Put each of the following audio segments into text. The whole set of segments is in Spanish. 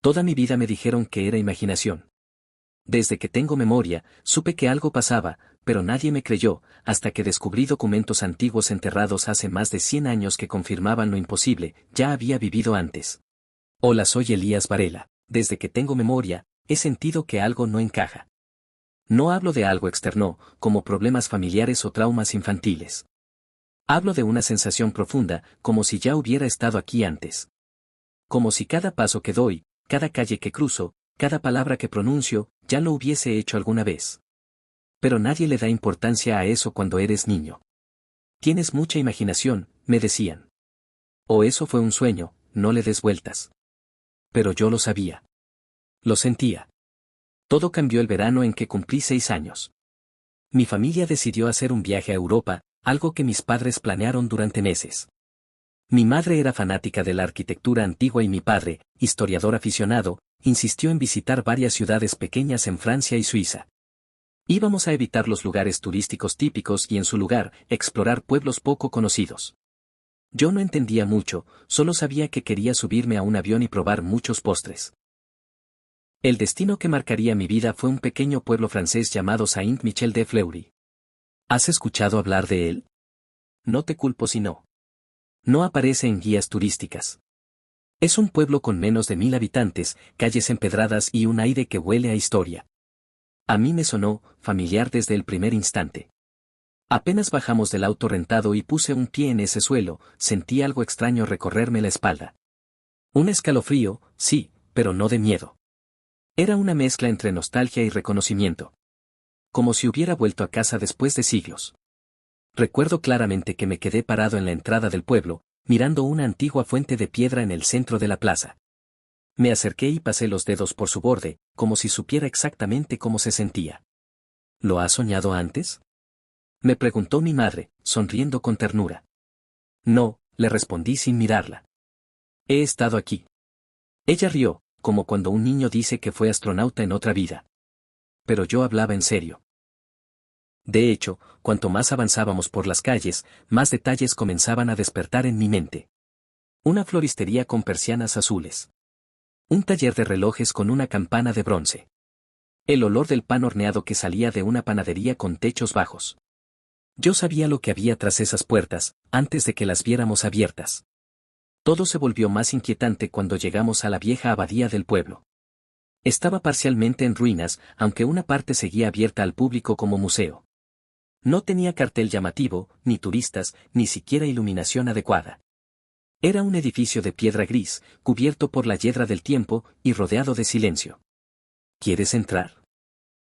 Toda mi vida me dijeron que era imaginación. Desde que tengo memoria, supe que algo pasaba, pero nadie me creyó, hasta que descubrí documentos antiguos enterrados hace más de 100 años que confirmaban lo imposible. Ya había vivido antes. Hola, soy Elías Varela. Desde que tengo memoria, he sentido que algo no encaja. No hablo de algo externo, como problemas familiares o traumas infantiles. Hablo de una sensación profunda, como si ya hubiera estado aquí antes. Como si cada paso que doy, cada calle que cruzo, cada palabra que pronuncio, ya lo hubiese hecho alguna vez. Pero nadie le da importancia a eso cuando eres niño. Tienes mucha imaginación, me decían. O eso fue un sueño, no le des vueltas. Pero yo lo sabía. Lo sentía. Todo cambió el verano en que cumplí 6 años. Mi familia decidió hacer un viaje a Europa, algo que mis padres planearon durante meses. Mi madre era fanática de la arquitectura antigua y mi padre, historiador aficionado, insistió en visitar varias ciudades pequeñas en Francia y Suiza. Íbamos a evitar los lugares turísticos típicos y en su lugar, explorar pueblos poco conocidos. Yo no entendía mucho, solo sabía que quería subirme a un avión y probar muchos postres. El destino que marcaría mi vida fue un pequeño pueblo francés llamado Saint-Michel-de-Fleury. ¿Has escuchado hablar de él? No te culpo si no. No aparece en guías turísticas. Es un pueblo con menos de 1000 habitantes, calles empedradas y un aire que huele a historia. A mí me sonó familiar desde el primer instante. Apenas bajamos del auto rentado y puse un pie en ese suelo, sentí algo extraño recorrerme la espalda. Un escalofrío, sí, pero no de miedo. Era una mezcla entre nostalgia y reconocimiento. Como si hubiera vuelto a casa después de siglos. Recuerdo claramente que me quedé parado en la entrada del pueblo, mirando una antigua fuente de piedra en el centro de la plaza. Me acerqué y pasé los dedos por su borde, como si supiera exactamente cómo se sentía. ¿Lo has soñado antes? Me preguntó mi madre, sonriendo con ternura. No, le respondí sin mirarla. He estado aquí. Ella rió, como cuando un niño dice que fue astronauta en otra vida. Pero yo hablaba en serio. De hecho, cuanto más avanzábamos por las calles, más detalles comenzaban a despertar en mi mente. Una floristería con persianas azules. Un taller de relojes con una campana de bronce. El olor del pan horneado que salía de una panadería con techos bajos. Yo sabía lo que había tras esas puertas, antes de que las viéramos abiertas. Todo se volvió más inquietante cuando llegamos a la vieja abadía del pueblo. Estaba parcialmente en ruinas, aunque una parte seguía abierta al público como museo. No tenía cartel llamativo, ni turistas, ni siquiera iluminación adecuada. Era un edificio de piedra gris, cubierto por la hiedra del tiempo y rodeado de silencio. ¿Quieres entrar?,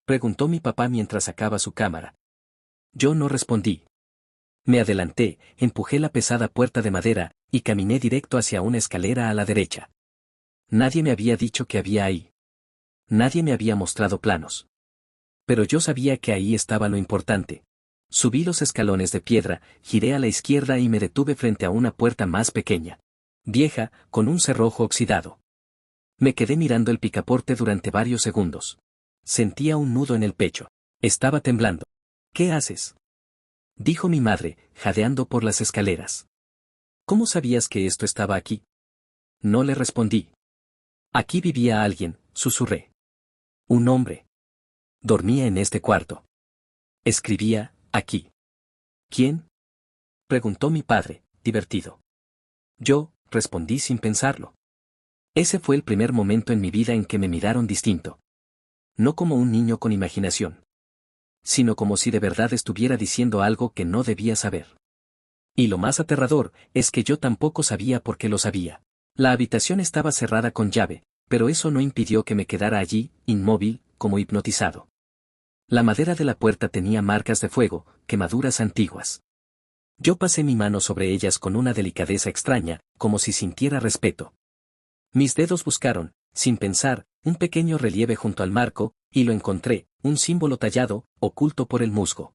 preguntó mi papá mientras sacaba su cámara. Yo no respondí. Me adelanté, empujé la pesada puerta de madera, y caminé directo hacia una escalera a la derecha. Nadie me había dicho que había ahí. Nadie me había mostrado planos. Pero yo sabía que ahí estaba lo importante. Subí los escalones de piedra, giré a la izquierda y me detuve frente a una puerta más pequeña. Vieja, con un cerrojo oxidado. Me quedé mirando el picaporte durante varios segundos. Sentía un nudo en el pecho. Estaba temblando. ¿Qué haces?, dijo mi madre, jadeando por las escaleras. ¿Cómo sabías que esto estaba aquí? No le respondí. Aquí vivía alguien, susurré. Un hombre. Dormía en este cuarto. Escribía, aquí. ¿Quién?, preguntó mi padre, divertido. Yo, respondí sin pensarlo. Ese fue el primer momento en mi vida en que me miraron distinto. No como un niño con imaginación, sino como si de verdad estuviera diciendo algo que no debía saber. Y lo más aterrador, es que yo tampoco sabía por qué lo sabía. La habitación estaba cerrada con llave, pero eso no impidió que me quedara allí, inmóvil, como hipnotizado. La madera de la puerta tenía marcas de fuego, quemaduras antiguas. Yo pasé mi mano sobre ellas con una delicadeza extraña, como si sintiera respeto. Mis dedos buscaron, sin pensar, un pequeño relieve junto al marco, y lo encontré, un símbolo tallado, oculto por el musgo.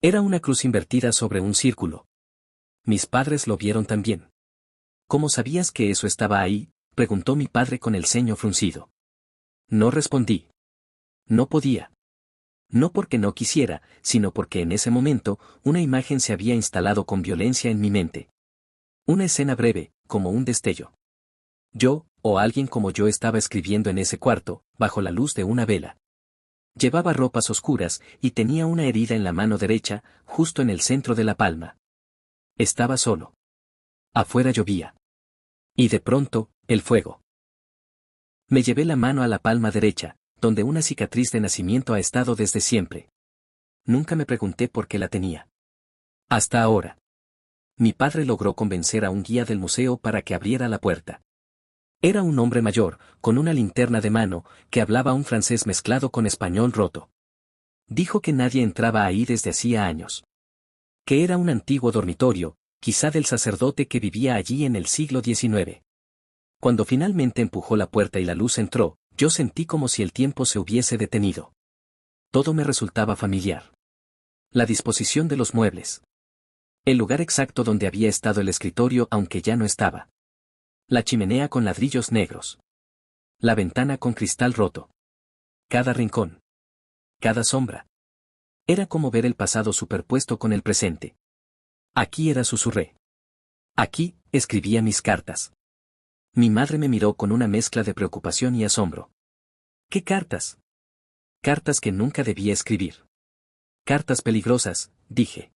Era una cruz invertida sobre un círculo. Mis padres lo vieron también. ¿Cómo sabías que eso estaba ahí?, preguntó mi padre con el ceño fruncido. No respondí. No podía. No porque no quisiera, sino porque en ese momento, una imagen se había instalado con violencia en mi mente. Una escena breve, como un destello. Yo, o alguien como yo estaba escribiendo en ese cuarto, bajo la luz de una vela. Llevaba ropas oscuras y tenía una herida en la mano derecha, justo en el centro de la palma. Estaba solo. Afuera llovía. Y de pronto, el fuego. Me llevé la mano a la palma derecha, donde una cicatriz de nacimiento ha estado desde siempre. Nunca me pregunté por qué la tenía. Hasta ahora. Mi padre logró convencer a un guía del museo para que abriera la puerta. Era un hombre mayor, con una linterna de mano, que hablaba un francés mezclado con español roto. Dijo que nadie entraba ahí desde hacía años. Que era un antiguo dormitorio, quizá del sacerdote que vivía allí en el siglo XIX. Cuando finalmente empujó la puerta y la luz entró, yo sentí como si el tiempo se hubiese detenido. Todo me resultaba familiar. La disposición de los muebles. El lugar exacto donde había estado el escritorio aunque ya no estaba. La chimenea con ladrillos negros. La ventana con cristal roto. Cada rincón. Cada sombra. Era como ver el pasado superpuesto con el presente. Aquí era susurré. Aquí, escribía mis cartas. Mi madre me miró con una mezcla de preocupación y asombro. ¿Qué cartas? Cartas que nunca debía escribir. Cartas peligrosas, dije.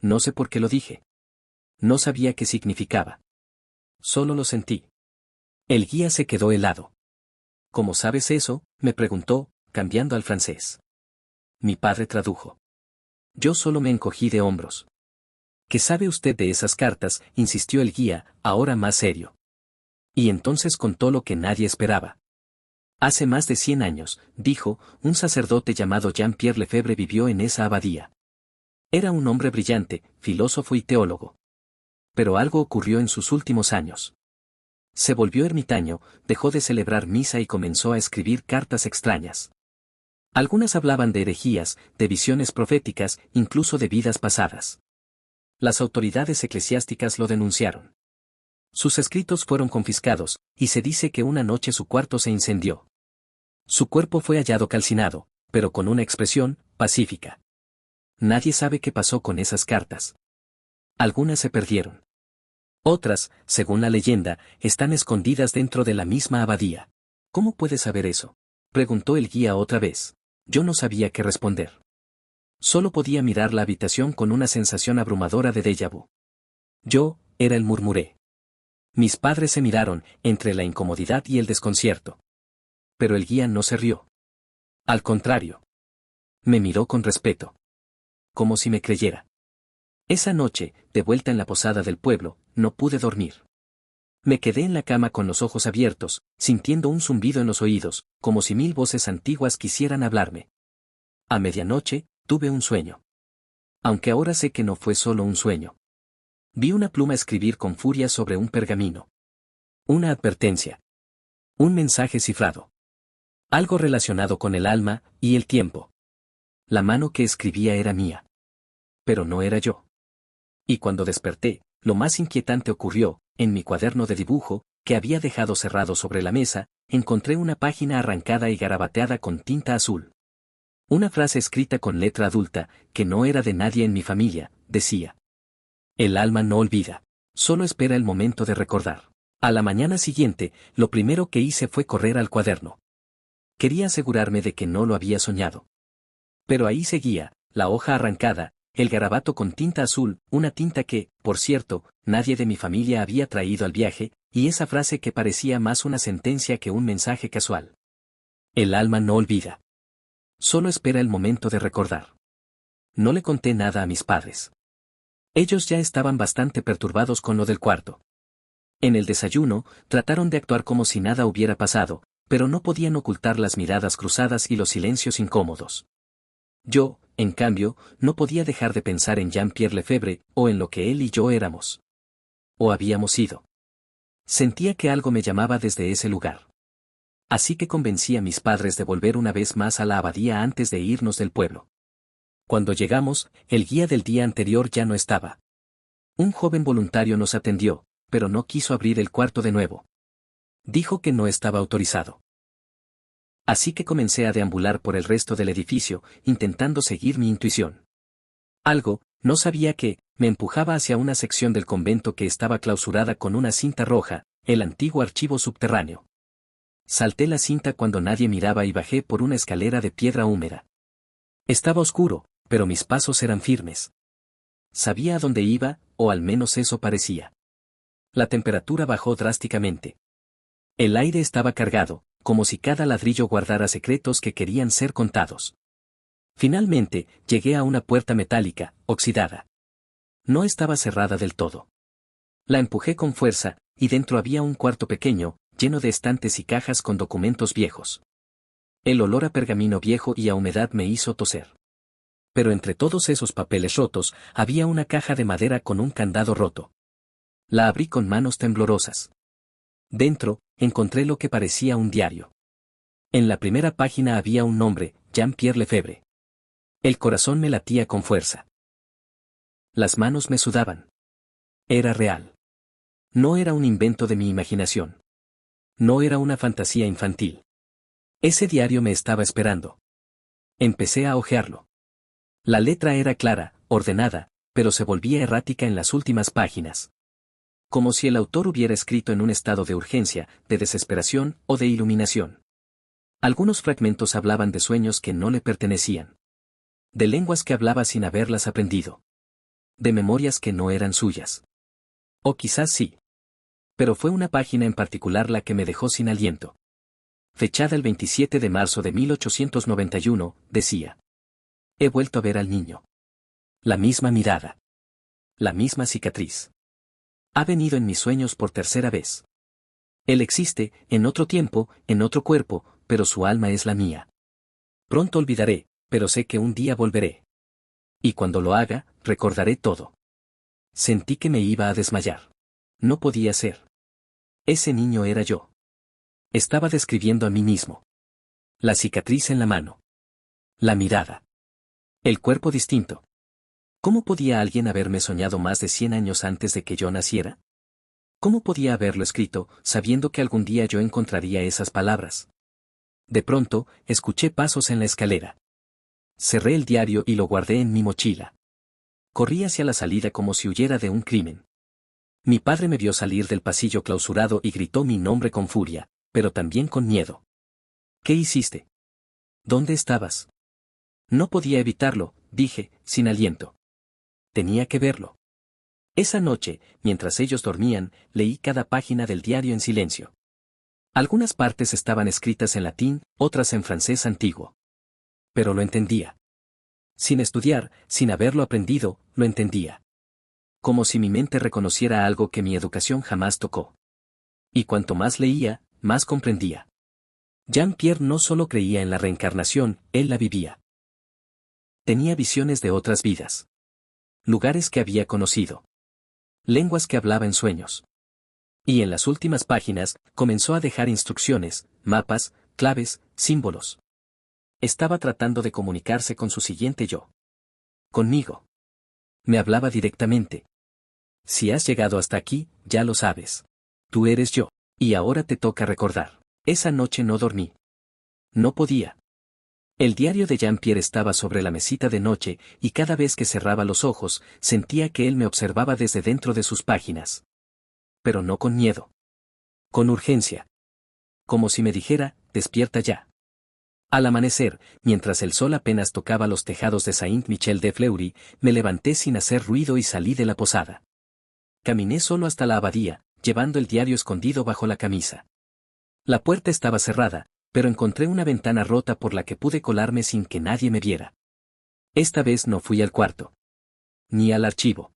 No sé por qué lo dije. No sabía qué significaba. Solo lo sentí. El guía se quedó helado. ¿Cómo sabes eso?, me preguntó, cambiando al francés. Mi padre tradujo. Yo solo me encogí de hombros. ¿Qué sabe usted de esas cartas?, insistió el guía, ahora más serio. Y entonces contó lo que nadie esperaba. Hace más de 100 años, dijo, un sacerdote llamado Jean-Pierre Lefebvre vivió en esa abadía. Era un hombre brillante, filósofo y teólogo. Pero algo ocurrió en sus últimos años. Se volvió ermitaño, dejó de celebrar misa y comenzó a escribir cartas extrañas. Algunas hablaban de herejías, de visiones proféticas, incluso de vidas pasadas. Las autoridades eclesiásticas lo denunciaron. Sus escritos fueron confiscados, y se dice que una noche su cuarto se incendió. Su cuerpo fue hallado calcinado, pero con una expresión pacífica. Nadie sabe qué pasó con esas cartas. Algunas se perdieron. Otras, según la leyenda, están escondidas dentro de la misma abadía. ¿Cómo puedes saber eso?, preguntó el guía otra vez. Yo no sabía qué responder. Solo podía mirar la habitación con una sensación abrumadora de déjà vu. Era el murmuré. Mis padres se miraron, entre la incomodidad y el desconcierto. Pero el guía no se rió. Al contrario. Me miró con respeto. Como si me creyera. Esa noche, de vuelta en la posada del pueblo, no pude dormir. Me quedé en la cama con los ojos abiertos, sintiendo un zumbido en los oídos, como si 1000 voces antiguas quisieran hablarme. A medianoche, tuve un sueño. Aunque ahora sé que no fue solo un sueño. Vi una pluma escribir con furia sobre un pergamino. Una advertencia. Un mensaje cifrado. Algo relacionado con el alma y el tiempo. La mano que escribía era mía. Pero no era yo. Y cuando desperté, lo más inquietante ocurrió. En mi cuaderno de dibujo, que había dejado cerrado sobre la mesa, encontré una página arrancada y garabateada con tinta azul. Una frase escrita con letra adulta, que no era de nadie en mi familia, decía. El alma no olvida. Solo espera el momento de recordar. A la mañana siguiente, lo primero que hice fue correr al cuaderno. Quería asegurarme de que no lo había soñado. Pero ahí seguía, la hoja arrancada, el garabato con tinta azul, una tinta que, por cierto, nadie de mi familia había traído al viaje, y esa frase que parecía más una sentencia que un mensaje casual. El alma no olvida. Solo espera el momento de recordar. No le conté nada a mis padres. Ellos ya estaban bastante perturbados con lo del cuarto. En el desayuno, trataron de actuar como si nada hubiera pasado, pero no podían ocultar las miradas cruzadas y los silencios incómodos. Yo, en cambio, no podía dejar de pensar en Jean-Pierre Lefebvre, o en lo que él y yo éramos. O habíamos sido. Sentía que algo me llamaba desde ese lugar. Así que convencí a mis padres de volver una vez más a la abadía antes de irnos del pueblo. Cuando llegamos, el guía del día anterior ya no estaba. Un joven voluntario nos atendió, pero no quiso abrir el cuarto de nuevo. Dijo que no estaba autorizado. Así que comencé a deambular por el resto del edificio, intentando seguir mi intuición. Algo, no sabía qué, me empujaba hacia una sección del convento que estaba clausurada con una cinta roja, El antiguo archivo subterráneo. Salté la cinta cuando nadie miraba y bajé por una escalera de piedra húmeda. Estaba oscuro, pero mis pasos eran firmes. Sabía a dónde iba, o al menos eso parecía. La temperatura bajó drásticamente. El aire estaba cargado, como si cada ladrillo guardara secretos que querían ser contados. Finalmente, llegué a una puerta metálica, oxidada. No estaba cerrada del todo. La empujé con fuerza, y dentro había un cuarto pequeño, lleno de estantes y cajas con documentos viejos. El olor a pergamino viejo y a humedad me hizo toser. Pero entre todos esos papeles rotos, había una caja de madera con un candado roto. La abrí con manos temblorosas. Dentro, encontré lo que parecía un diario. En la primera página había un nombre, Jean-Pierre Lefebvre. El corazón me latía con fuerza. Las manos me sudaban. Era real. No era un invento de mi imaginación. No era una fantasía infantil. Ese diario me estaba esperando. Empecé a hojearlo. La letra era clara, ordenada, pero se volvía errática en las últimas páginas. Como si el autor hubiera escrito en un estado de urgencia, de desesperación o de iluminación. Algunos fragmentos hablaban de sueños que no le pertenecían. De lenguas que hablaba sin haberlas aprendido. De memorias que no eran suyas. O quizás sí. Pero fue una página en particular la que me dejó sin aliento. Fechada el 27 de marzo de 1891, decía. He vuelto a ver al niño. La misma mirada. La misma cicatriz. Ha venido en mis sueños por tercera vez. Él existe, en otro tiempo, en otro cuerpo, pero su alma es la mía. Pronto olvidaré, pero sé que un día volveré. Y cuando lo haga, recordaré todo. Sentí que me iba a desmayar. No podía ser. Ese niño era yo. Estaba describiendo a mí mismo. La cicatriz en la mano. La mirada. El cuerpo distinto. ¿Cómo podía alguien haberme soñado más de 100 años antes de que yo naciera? ¿Cómo podía haberlo escrito, sabiendo que algún día yo encontraría esas palabras? De pronto, escuché pasos en la escalera. Cerré el diario y lo guardé en mi mochila. Corrí hacia la salida como si huyera de un crimen. Mi padre me vio salir del pasillo clausurado y gritó mi nombre con furia, pero también con miedo. ¿Qué hiciste? ¿Dónde estabas? No podía evitarlo, dije, sin aliento. Tenía que verlo. Esa noche, mientras ellos dormían, leí cada página del diario en silencio. Algunas partes estaban escritas en latín, otras en francés antiguo. Pero lo entendía. Sin estudiar, sin haberlo aprendido, lo entendía. Como si mi mente reconociera algo que mi educación jamás tocó. Y cuanto más leía, más comprendía. Jean-Pierre no solo creía en la reencarnación, él la vivía. Tenía visiones de otras vidas. Lugares que había conocido. Lenguas que hablaba en sueños. Y en las últimas páginas, comenzó a dejar instrucciones, mapas, claves, símbolos. Estaba tratando de comunicarse con su siguiente yo. Conmigo. Me hablaba directamente. Si has llegado hasta aquí, ya lo sabes. Tú eres yo. Y ahora te toca recordar. Esa noche no dormí. No podía. El diario de Jean-Pierre estaba sobre la mesita de noche, y cada vez que cerraba los ojos, sentía que él me observaba desde dentro de sus páginas. Pero no con miedo. Con urgencia. Como si me dijera, despierta ya. Al amanecer, mientras el sol apenas tocaba los tejados de Saint-Michel-de-Fleury, me levanté sin hacer ruido y salí de la posada. Caminé solo hasta la abadía, llevando el diario escondido bajo la camisa. La puerta estaba cerrada, pero encontré una ventana rota por la que pude colarme sin que nadie me viera. Esta vez no fui al cuarto. Ni al archivo.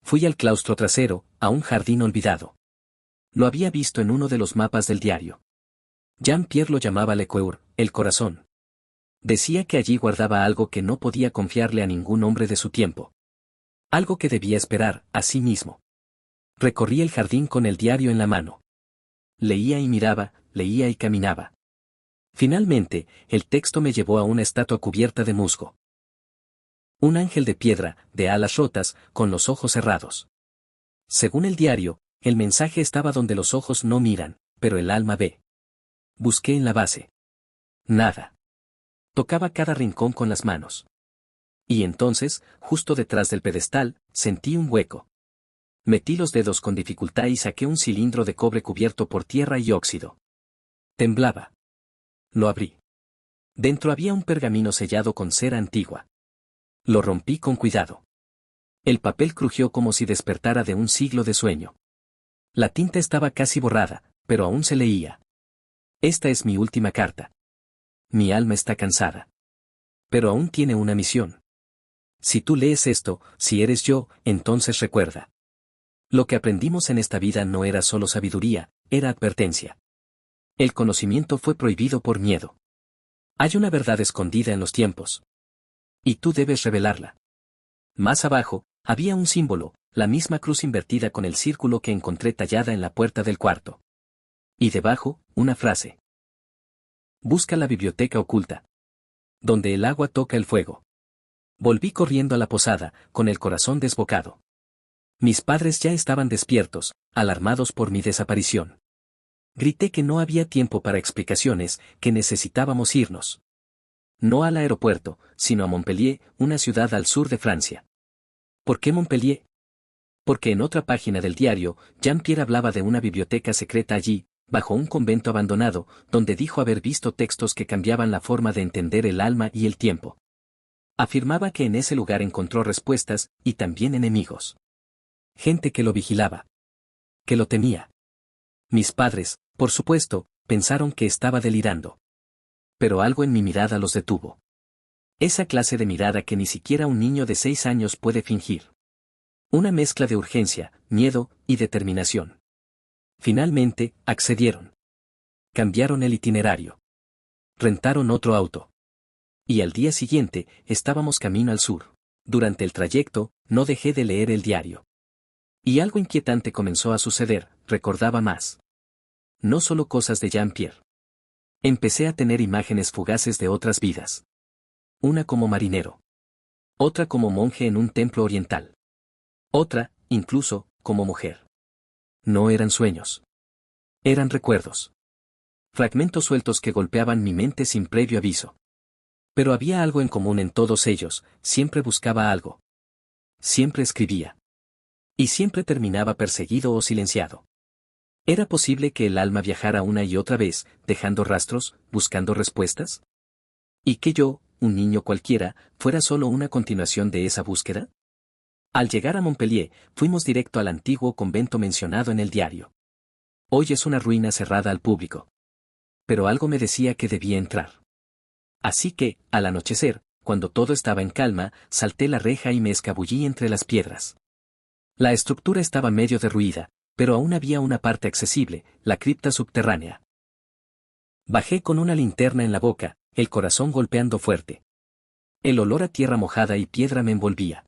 Fui al claustro trasero, a un jardín olvidado. Lo había visto en uno de los mapas del diario. Jean-Pierre lo llamaba Le Coeur, el corazón. Decía que allí guardaba algo que no podía confiarle a ningún hombre de su tiempo. Algo que debía esperar, a sí mismo. Recorrí el jardín con el diario en la mano. Leía y miraba, leía y caminaba. Finalmente, el texto me llevó a una estatua cubierta de musgo. Un ángel de piedra, de alas rotas, con los ojos cerrados. Según el diario, el mensaje estaba donde los ojos no miran, pero el alma ve. Busqué en la base. Nada. Tocaba cada rincón con las manos. Y entonces, justo detrás del pedestal, sentí un hueco. Metí los dedos con dificultad y saqué un cilindro de cobre cubierto por tierra y óxido. Temblaba. Lo abrí. Dentro había un pergamino sellado con cera antigua. Lo rompí con cuidado. El papel crujió como si despertara de un siglo de sueño. La tinta estaba casi borrada, pero aún se leía. Esta es mi última carta. Mi alma está cansada. Pero aún tiene una misión. Si tú lees esto, si eres yo, entonces recuerda. Lo que aprendimos en esta vida no era solo sabiduría, era advertencia. El conocimiento fue prohibido por miedo. Hay una verdad escondida en los tiempos. Y tú debes revelarla. Más abajo, había un símbolo, la misma cruz invertida con el círculo que encontré tallada en la puerta del cuarto. Y debajo, una frase. Busca la biblioteca oculta. Donde el agua toca el fuego. Volví corriendo a la posada, con el corazón desbocado. Mis padres ya estaban despiertos, alarmados por mi desaparición. Grité que no había tiempo para explicaciones, que necesitábamos irnos. No al aeropuerto, sino a Montpellier, una ciudad al sur de Francia. ¿Por qué Montpellier? Porque en otra página del diario, Jean-Pierre hablaba de una biblioteca secreta allí, bajo un convento abandonado, donde dijo haber visto textos que cambiaban la forma de entender el alma y el tiempo. Afirmaba que en ese lugar encontró respuestas, y también enemigos. Gente que lo vigilaba. Que lo temía. Mis padres, por supuesto, pensaron que estaba delirando. Pero algo en mi mirada los detuvo. Esa clase de mirada que ni siquiera un niño de 6 años puede fingir. Una mezcla de urgencia, miedo y determinación. Finalmente, accedieron. Cambiaron el itinerario. Rentaron otro auto. Y al día siguiente, estábamos camino al sur. Durante el trayecto, no dejé de leer el diario. Y algo inquietante comenzó a suceder, recordaba más. No solo cosas de Jean-Pierre. Empecé a tener imágenes fugaces de otras vidas. Una como marinero. Otra como monje en un templo oriental. Otra, incluso, como mujer. No eran sueños. Eran recuerdos. Fragmentos sueltos que golpeaban mi mente sin previo aviso. Pero había algo en común en todos ellos, siempre buscaba algo. Siempre escribía. Y siempre terminaba perseguido o silenciado. ¿Era posible que el alma viajara una y otra vez, dejando rastros, buscando respuestas? ¿Y que yo, un niño cualquiera, fuera solo una continuación de esa búsqueda? Al llegar a Montpellier, fuimos directo al antiguo convento mencionado en el diario. Hoy es una ruina cerrada al público. Pero algo me decía que debía entrar. Así que, al anochecer, cuando todo estaba en calma, salté la reja y me escabullí entre las piedras. La estructura estaba medio derruida, pero aún había una parte accesible, la cripta subterránea. Bajé con una linterna en la boca, el corazón golpeando fuerte. El olor a tierra mojada y piedra me envolvía.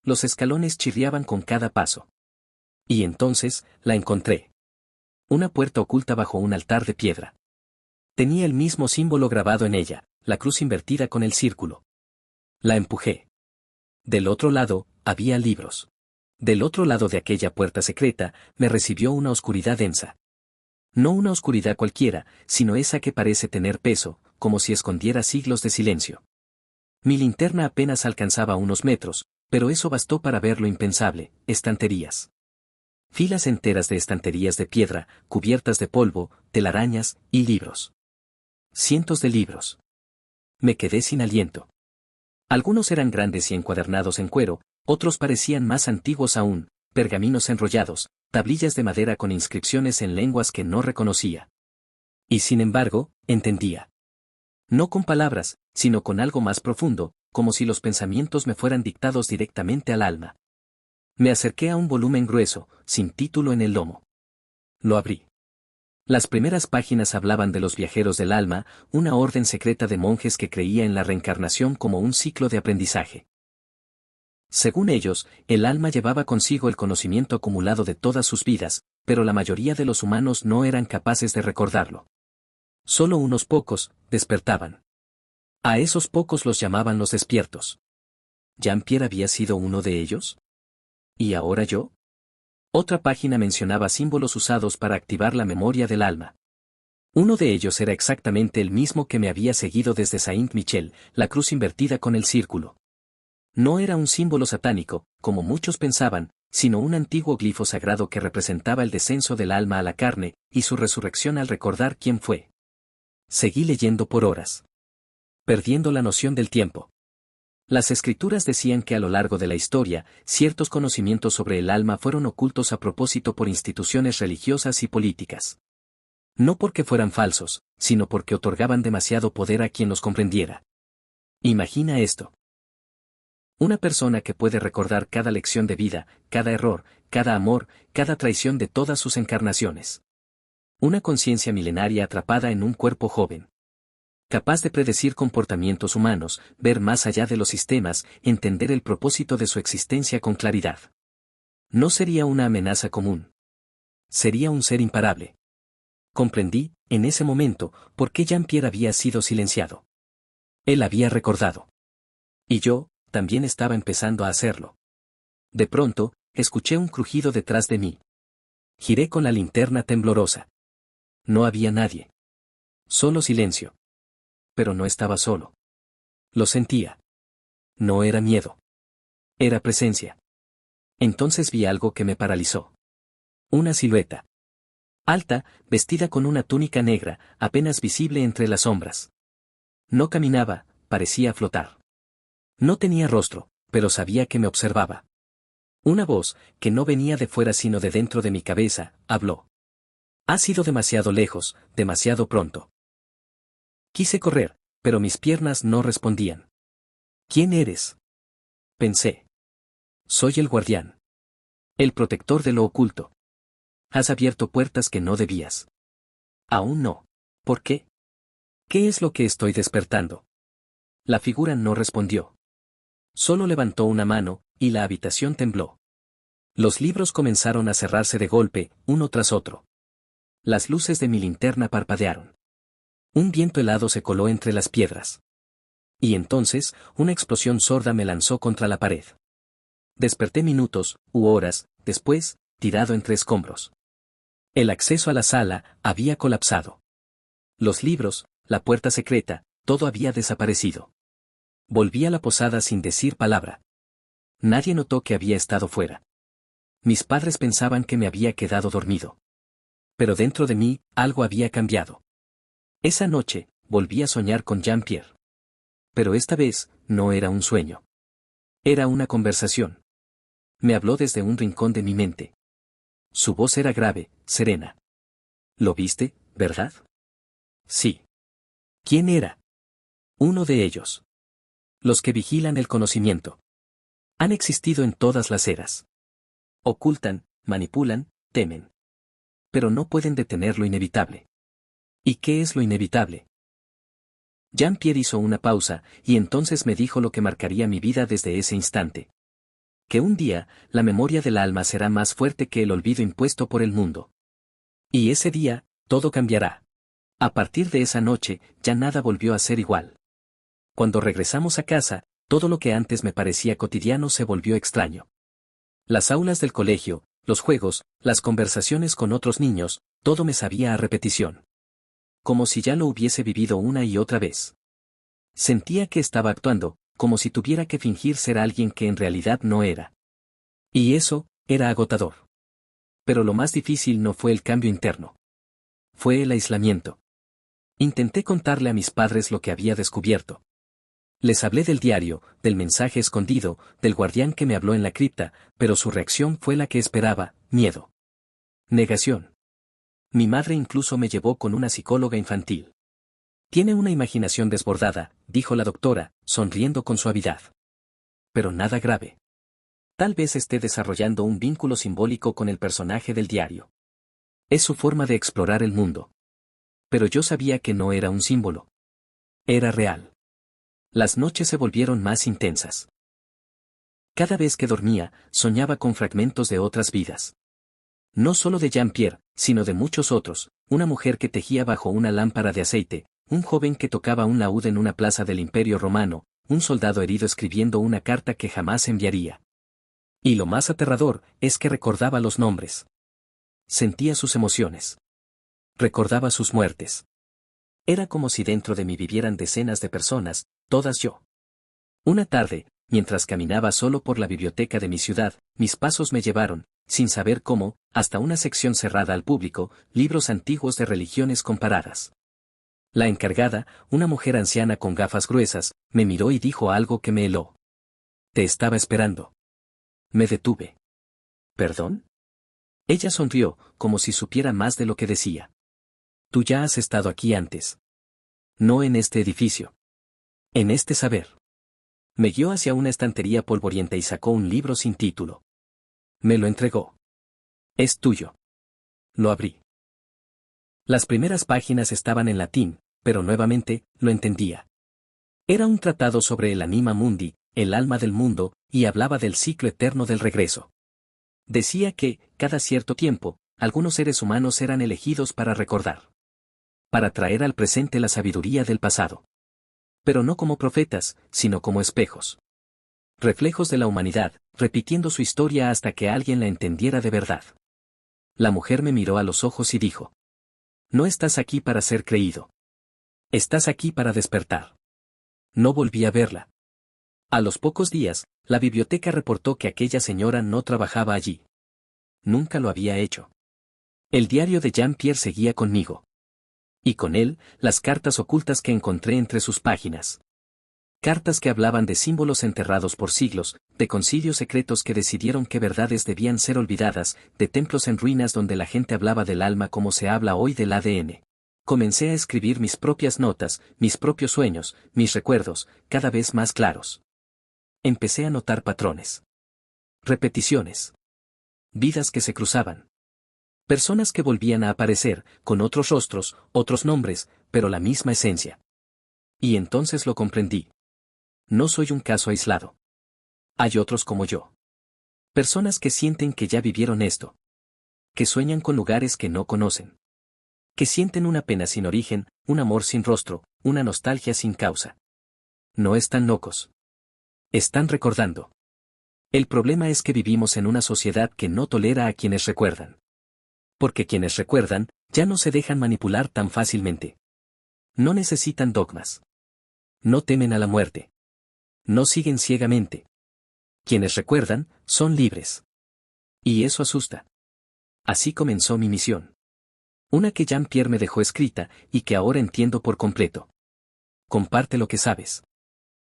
Los escalones chirriaban con cada paso. Y entonces, la encontré. Una puerta oculta bajo un altar de piedra. Tenía el mismo símbolo grabado en ella, la cruz invertida con el círculo. La empujé. Del otro lado, había libros. Del otro lado de aquella puerta secreta, me recibió una oscuridad densa. No una oscuridad cualquiera, sino esa que parece tener peso, como si escondiera siglos de silencio. Mi linterna apenas alcanzaba unos metros, pero eso bastó para ver lo impensable, estanterías. Filas enteras de estanterías de piedra, cubiertas de polvo, telarañas y libros. Cientos de libros. Me quedé sin aliento. Algunos eran grandes y encuadernados en cuero, otros parecían más antiguos aún, pergaminos enrollados, tablillas de madera con inscripciones en lenguas que no reconocía. Y sin embargo, entendía. No con palabras, sino con algo más profundo, como si los pensamientos me fueran dictados directamente al alma. Me acerqué a un volumen grueso, sin título en el lomo. Lo abrí. Las primeras páginas hablaban de los viajeros del alma, una orden secreta de monjes que creía en la reencarnación como un ciclo de aprendizaje. Según ellos, el alma llevaba consigo el conocimiento acumulado de todas sus vidas, pero la mayoría de los humanos no eran capaces de recordarlo. Solo unos pocos despertaban. A esos pocos los llamaban los despiertos. ¿Jean-Pierre había sido uno de ellos? ¿Y ahora yo? Otra página mencionaba símbolos usados para activar la memoria del alma. Uno de ellos era exactamente el mismo que me había seguido desde Saint-Michel, la cruz invertida con el círculo. No era un símbolo satánico, como muchos pensaban, sino un antiguo glifo sagrado que representaba el descenso del alma a la carne, y su resurrección al recordar quién fue. Seguí leyendo por horas, perdiendo la noción del tiempo. Las escrituras decían que a lo largo de la historia, ciertos conocimientos sobre el alma fueron ocultos a propósito por instituciones religiosas y políticas. No porque fueran falsos, sino porque otorgaban demasiado poder a quien los comprendiera. Imagina esto. Una persona que puede recordar cada lección de vida, cada error, cada amor, cada traición de todas sus encarnaciones. Una conciencia milenaria atrapada en un cuerpo joven. Capaz de predecir comportamientos humanos, ver más allá de los sistemas, entender el propósito de su existencia con claridad. No sería una amenaza común. Sería un ser imparable. Comprendí, en ese momento, por qué Jean-Pierre había sido silenciado. Él había recordado. Y yo, también estaba empezando a hacerlo. De pronto, escuché un crujido detrás de mí. Giré con la linterna temblorosa. No había nadie. Solo silencio. Pero no estaba solo. Lo sentía. No era miedo. Era presencia. Entonces vi algo que me paralizó. Una silueta. Alta, vestida con una túnica negra, apenas visible entre las sombras. No caminaba, parecía flotar. No tenía rostro, pero sabía que me observaba. Una voz, que no venía de fuera sino de dentro de mi cabeza, habló. Has ido demasiado lejos, demasiado pronto. Quise correr, pero mis piernas no respondían. ¿Quién eres? Pensé. Soy el guardián. El protector de lo oculto. Has abierto puertas que no debías. Aún no. ¿Por qué? ¿Qué es lo que estoy despertando? La figura no respondió. Solo levantó una mano, y la habitación tembló. Los libros comenzaron a cerrarse de golpe, uno tras otro. Las luces de mi linterna parpadearon. Un viento helado se coló entre las piedras. Y entonces, una explosión sorda me lanzó contra la pared. Desperté minutos, u horas, después, tirado entre escombros. El acceso a la sala había colapsado. Los libros, la puerta secreta, todo había desaparecido. Volví a la posada sin decir palabra. Nadie notó que había estado fuera. Mis padres pensaban que me había quedado dormido. Pero dentro de mí, algo había cambiado. Esa noche, volví a soñar con Jean-Pierre. Pero esta vez, no era un sueño. Era una conversación. Me habló desde un rincón de mi mente. Su voz era grave, serena. ¿Lo viste, verdad? Sí. ¿Quién era? Uno de ellos. Los que vigilan el conocimiento. Han existido en todas las eras. Ocultan, manipulan, temen. Pero no pueden detener lo inevitable. ¿Y qué es lo inevitable? Jean-Pierre hizo una pausa, y entonces me dijo lo que marcaría mi vida desde ese instante. Que un día, la memoria del alma será más fuerte que el olvido impuesto por el mundo. Y ese día, todo cambiará. A partir de esa noche, ya nada volvió a ser igual. Cuando regresamos a casa, todo lo que antes me parecía cotidiano se volvió extraño. Las aulas del colegio, los juegos, las conversaciones con otros niños, todo me sabía a repetición. Como si ya lo hubiese vivido una y otra vez. Sentía que estaba actuando, como si tuviera que fingir ser alguien que en realidad no era. Y eso, era agotador. Pero lo más difícil no fue el cambio interno. Fue el aislamiento. Intenté contarle a mis padres lo que había descubierto. Les hablé del diario, del mensaje escondido, del guardián que me habló en la cripta, pero su reacción fue la que esperaba, miedo. Negación. Mi madre incluso me llevó con una psicóloga infantil. Tiene una imaginación desbordada, dijo la doctora, sonriendo con suavidad. Pero nada grave. Tal vez esté desarrollando un vínculo simbólico con el personaje del diario. Es su forma de explorar el mundo. Pero yo sabía que no era un símbolo. Era real. Las noches se volvieron más intensas. Cada vez que dormía, soñaba con fragmentos de otras vidas. No solo de Jean-Pierre, sino de muchos otros, una mujer que tejía bajo una lámpara de aceite, un joven que tocaba un laúd en una plaza del Imperio Romano, un soldado herido escribiendo una carta que jamás enviaría. Y lo más aterrador, es que recordaba los nombres. Sentía sus emociones. Recordaba sus muertes. Era como si dentro de mí vivieran decenas de personas, todas yo. Una tarde, mientras caminaba solo por la biblioteca de mi ciudad, mis pasos me llevaron, sin saber cómo, hasta una sección cerrada al público, libros antiguos de religiones comparadas. La encargada, una mujer anciana con gafas gruesas, me miró y dijo algo que me heló. Te estaba esperando. Me detuve. ¿Perdón? Ella sonrió, como si supiera más de lo que decía. Tú ya has estado aquí antes. No en este edificio. En este saber. Me guió hacia una estantería polvorienta y sacó un libro sin título. Me lo entregó. Es tuyo. Lo abrí. Las primeras páginas estaban en latín, pero nuevamente, lo entendía. Era un tratado sobre el anima mundi, el alma del mundo, y hablaba del ciclo eterno del regreso. Decía que, cada cierto tiempo, algunos seres humanos eran elegidos para recordar. Para traer al presente la sabiduría del pasado. Pero no como profetas, sino como espejos. Reflejos de la humanidad, repitiendo su historia hasta que alguien la entendiera de verdad. La mujer me miró a los ojos y dijo. No estás aquí para ser creído. Estás aquí para despertar. No volví a verla. A los pocos días, la biblioteca reportó que aquella señora no trabajaba allí. Nunca lo había hecho. El diario de Jean-Pierre seguía conmigo. Y con él, las cartas ocultas que encontré entre sus páginas. Cartas que hablaban de símbolos enterrados por siglos, de concilios secretos que decidieron qué verdades debían ser olvidadas, de templos en ruinas donde la gente hablaba del alma como se habla hoy del ADN. Comencé a escribir mis propias notas, mis propios sueños, mis recuerdos, cada vez más claros. Empecé a notar patrones. Repeticiones. Vidas que se cruzaban. Personas que volvían a aparecer, con otros rostros, otros nombres, pero la misma esencia. Y entonces lo comprendí. No soy un caso aislado. Hay otros como yo. Personas que sienten que ya vivieron esto. Que sueñan con lugares que no conocen. Que sienten una pena sin origen, un amor sin rostro, una nostalgia sin causa. No están locos. Están recordando. El problema es que vivimos en una sociedad que no tolera a quienes recuerdan. Porque quienes recuerdan, ya no se dejan manipular tan fácilmente. No necesitan dogmas. No temen a la muerte. No siguen ciegamente. Quienes recuerdan, son libres. Y eso asusta. Así comenzó mi misión. Una que Jean-Pierre me dejó escrita, y que ahora entiendo por completo. Comparte lo que sabes.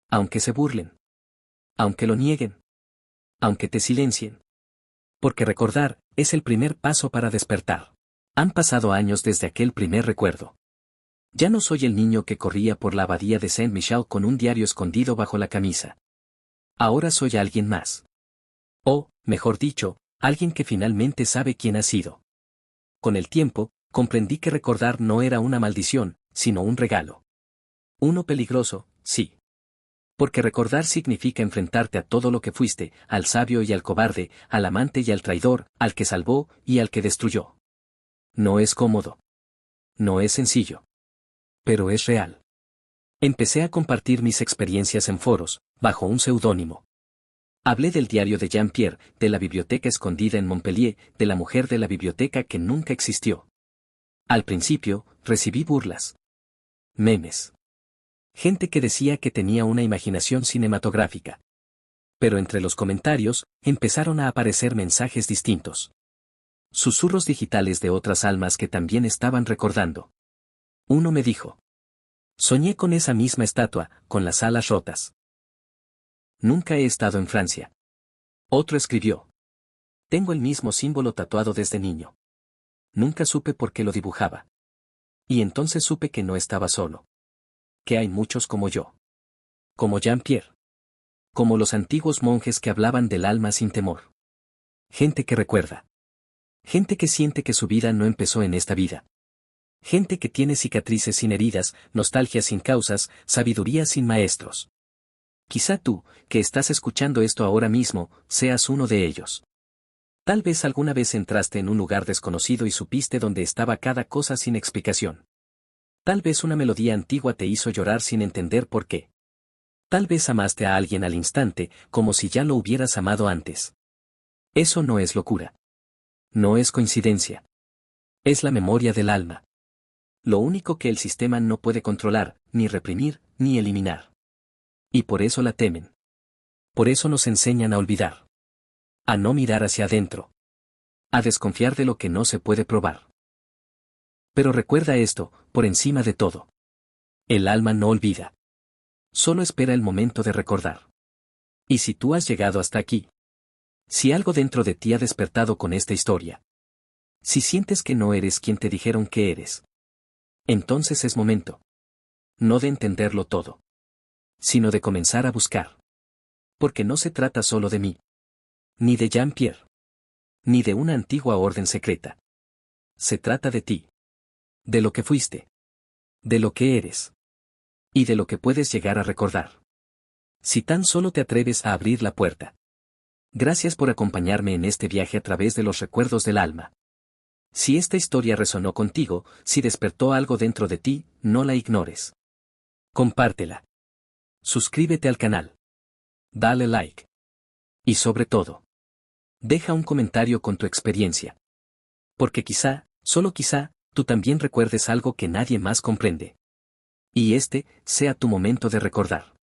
Aunque se burlen. Aunque lo nieguen. Aunque te silencien. Porque recordar, es el primer paso para despertar. Han pasado años desde aquel primer recuerdo. Ya no soy el niño que corría por la abadía de Saint-Michel con un diario escondido bajo la camisa. Ahora soy alguien más. O, mejor dicho, alguien que finalmente sabe quién ha sido. Con el tiempo, comprendí que recordar no era una maldición, sino un regalo. Uno peligroso, sí. Porque recordar significa enfrentarte a todo lo que fuiste, al sabio y al cobarde, al amante y al traidor, al que salvó y al que destruyó. No es cómodo. No es sencillo. Pero es real. Empecé a compartir mis experiencias en foros, bajo un seudónimo. Hablé del diario de Jean-Pierre, de la biblioteca escondida en Montpellier, de la mujer de la biblioteca que nunca existió. Al principio, recibí burlas. Memes. Gente que decía que tenía una imaginación cinematográfica. Pero entre los comentarios, empezaron a aparecer mensajes distintos. Susurros digitales de otras almas que también estaban recordando. Uno me dijo. Soñé con esa misma estatua, con las alas rotas. Nunca he estado en Francia. Otro escribió. Tengo el mismo símbolo tatuado desde niño. Nunca supe por qué lo dibujaba. Y entonces supe que no estaba solo. Que hay muchos como yo. Como Jean-Pierre. Como los antiguos monjes que hablaban del alma sin temor. Gente que recuerda. Gente que siente que su vida no empezó en esta vida. Gente que tiene cicatrices sin heridas, nostalgia sin causas, sabiduría sin maestros. Quizá tú, que estás escuchando esto ahora mismo, seas uno de ellos. Tal vez alguna vez entraste en un lugar desconocido y supiste dónde estaba cada cosa sin explicación. Tal vez una melodía antigua te hizo llorar sin entender por qué. Tal vez amaste a alguien al instante, como si ya lo hubieras amado antes. Eso no es locura. No es coincidencia. Es la memoria del alma. Lo único que el sistema no puede controlar, ni reprimir, ni eliminar. Y por eso la temen. Por eso nos enseñan a olvidar. A no mirar hacia adentro. A desconfiar de lo que no se puede probar. Pero recuerda esto, por encima de todo. El alma no olvida. Solo espera el momento de recordar. Y si tú has llegado hasta aquí, si algo dentro de ti ha despertado con esta historia, si sientes que no eres quien te dijeron que eres, entonces es momento. No de entenderlo todo, sino de comenzar a buscar. Porque no se trata solo de mí, ni de Jean-Pierre, ni de una antigua orden secreta. Se trata de ti. De lo que fuiste. De lo que eres. Y de lo que puedes llegar a recordar. Si tan solo te atreves a abrir la puerta. Gracias por acompañarme en este viaje a través de los recuerdos del alma. Si esta historia resonó contigo, si despertó algo dentro de ti, no la ignores. Compártela. Suscríbete al canal. Dale like. Y sobre todo, deja un comentario con tu experiencia. Porque quizá, solo quizá, tú también recuerdes algo que nadie más comprende. Y este sea tu momento de recordar.